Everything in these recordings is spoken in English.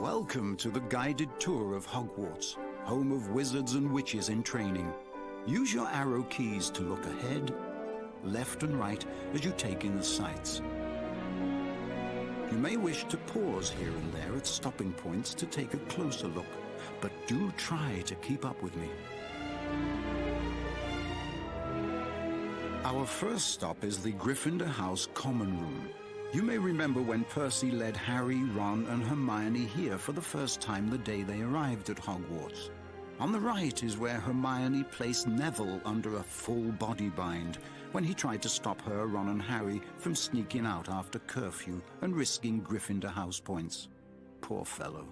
Welcome to the guided tour of Hogwarts, home of wizards and witches in training. Use your arrow keys to look ahead, left and right as you take in the sights. You may wish to pause here and there at stopping points to take a closer look, but do try to keep up with me. Our first stop is the Gryffindor House Common Room. You may remember when Percy led Harry, Ron and Hermione here for the first time the day they arrived at Hogwarts. On the right is where Hermione placed Neville under a full body bind when he tried to stop her, Ron and Harry from sneaking out after curfew and risking Gryffindor house points. Poor fellow.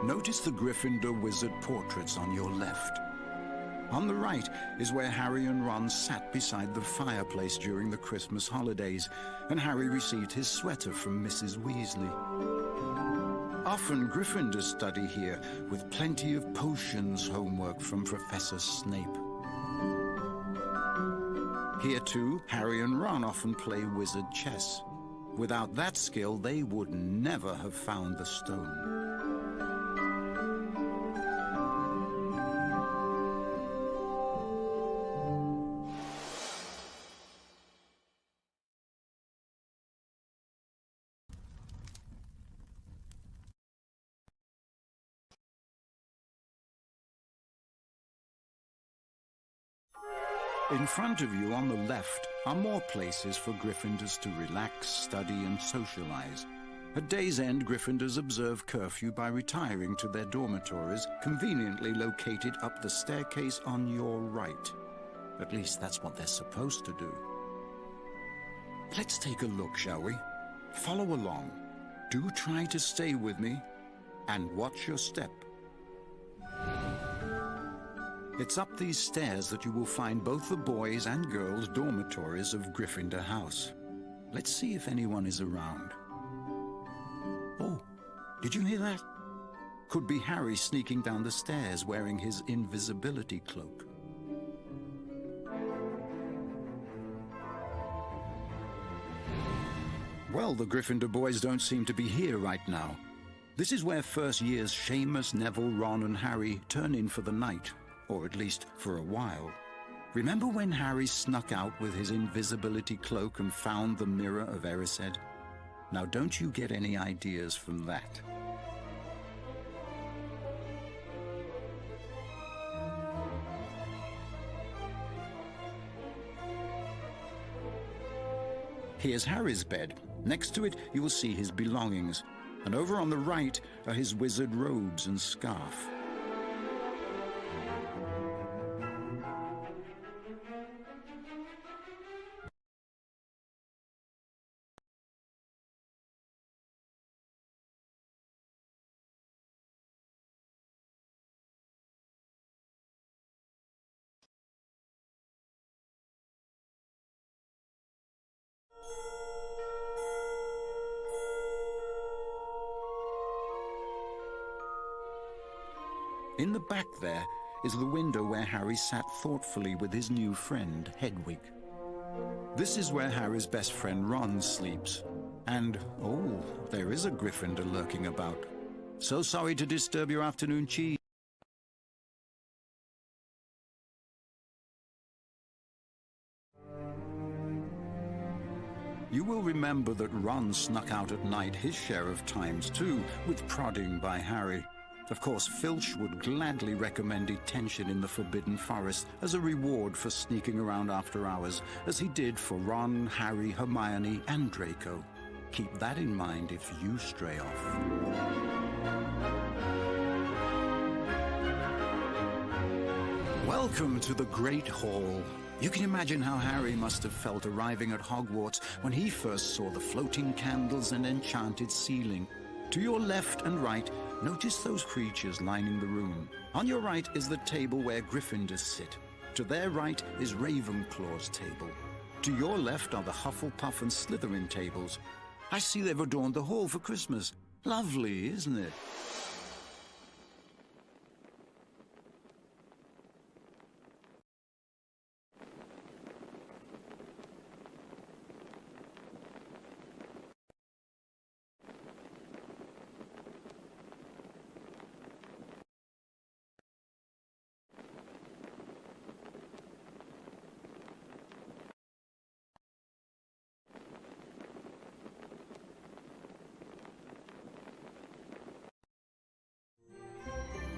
Notice the Gryffindor wizard portraits on your left. On the right is where Harry and Ron sat beside the fireplace during the Christmas holidays, and Harry received his sweater from Mrs. Weasley. Often Gryffindors study here, with plenty of potions homework from Professor Snape. Here too, Harry and Ron often play wizard chess. Without that skill, they would never have found the stone. In front of you on the left are more places for Gryffindors to relax, study and socialize. At day's end, Gryffindors observe curfew by retiring to their dormitories, conveniently located up the staircase on your right. At least that's what they're supposed to do. Let's take a look, shall we? Follow along. Do try to stay with me and watch your step. It's up these stairs that you will find both the boys' and girls' dormitories of Gryffindor House. Let's see if anyone is around. Oh, did you hear that? Could be Harry sneaking down the stairs wearing his invisibility cloak. Well, the Gryffindor boys don't seem to be here right now. This is where first years Seamus, Neville, Ron and Harry turn in for the night. Or at least for a while. Remember when Harry snuck out with his invisibility cloak and found the mirror of Erised? Now don't you get any ideas from that. Here's Harry's bed. Next to it you will see his belongings. And over on the right are his wizard robes and scarf. In the back there is the window where Harry sat thoughtfully with his new friend, Hedwig. This is where Harry's best friend Ron sleeps. And, oh, there is a Gryffindor lurking about. So sorry to disturb your afternoon cheese. You will remember that Ron snuck out at night his share of times too, with prodding by Harry. Of course, Filch would gladly recommend detention in the Forbidden Forest as a reward for sneaking around after hours, as he did for Ron, Harry, Hermione, and Draco. Keep that in mind if you stray off. Welcome to the Great Hall. You can imagine how Harry must have felt arriving at Hogwarts when he first saw the floating candles and enchanted ceiling. To your left and right, notice those creatures lining the room. On your right is the table where Gryffindors sit. To their right is Ravenclaw's table. To your left are the Hufflepuff and Slytherin tables. I see they've adorned the hall for Christmas. Lovely, isn't it?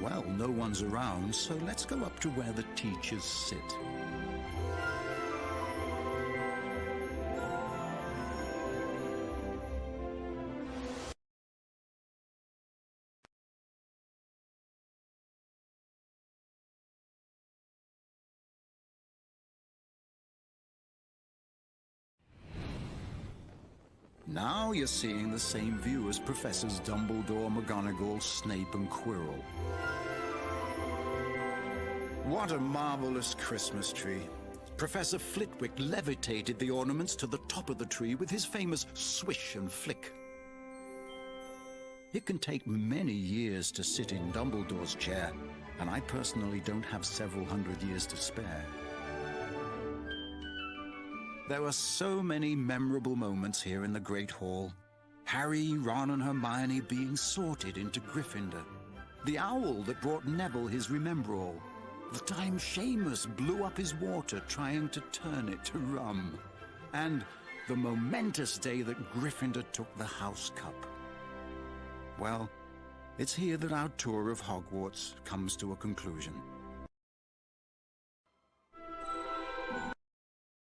Well, no one's around, so let's go up to where the teachers sit. Now you're seeing the same view as Professors Dumbledore, McGonagall, Snape and Quirrell. What a marvelous Christmas tree. Professor Flitwick levitated the ornaments to the top of the tree with his famous swish and flick. It can take many years to sit in Dumbledore's chair, and I personally don't have several hundred years to spare. There were so many memorable moments here in the Great Hall. Harry, Ron and Hermione being sorted into Gryffindor. The owl that brought Neville his Remembrall. The time Seamus blew up his water trying to turn it to rum. And the momentous day that Gryffindor took the House Cup. Well, it's here that our tour of Hogwarts comes to a conclusion.